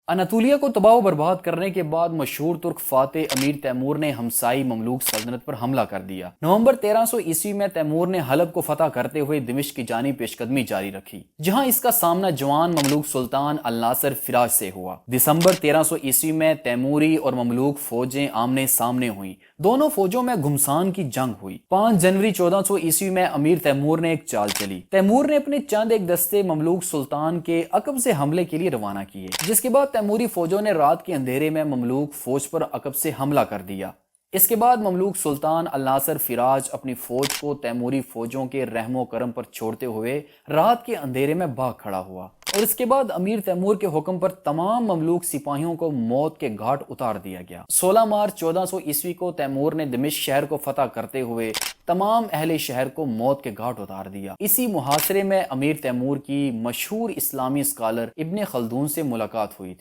Anatolia को तबाह व बर्बाद करने के बाद मशहूर तुर्क फातेह अमीर तैमूर ने हमसाई ममलूक सल्तनत पर हमला कर दिया। नवंबर 1300 ईस्वी में तैमूर ने हलब को फतह करते हुए दिमिश्क की जानिब पेशकदमी जारी रखी, जहां इसका सामना जवान ममलूक सुल्तान अल नासर फिराज से हुआ। दिसंबर 1300 ईस्वी में तैमूरी और ममलूक फौजें आमने सामने हुई। दोनों फौजों में घुमसान की जंग हुई। 5 जनवरी 1400 ईस्वी में अमीर तैमूर ने एक चाल चली। तैमूर ने अपने चंद एक दस्ते ममलूक सुल्तान के अकब से हमले के लिए रवाना किए, जिसके बाद तैमूरी फौजों ने रात के अंधेरे में ममलूक फौज पर अकब से हमला कर दिया। इसके बाद ममलूक सुल्तान अल नासर फिराज अपनी फौज को तैमूरी फौजों के रहमो करम पर छोड़ते हुए रात के अंधेरे में भाग खड़ा हुआ, और इसके बाद अमीर तैमूर के हुक्म पर तमाम ममलूक सिपाहियों को मौत के घाट उतार दिया गया। 16 मार्च 1400 ईस्वी को तैमूर ने दिमिश्क शहर को फतह करते हुए तमाम अहले शहर को मौत के घाट उतार दिया। इसी मुहासरे में अमीर तैमूर की मशहूर इस्लामी स्कॉलर इब्ने खल्दून से मुलाकात हुई थी।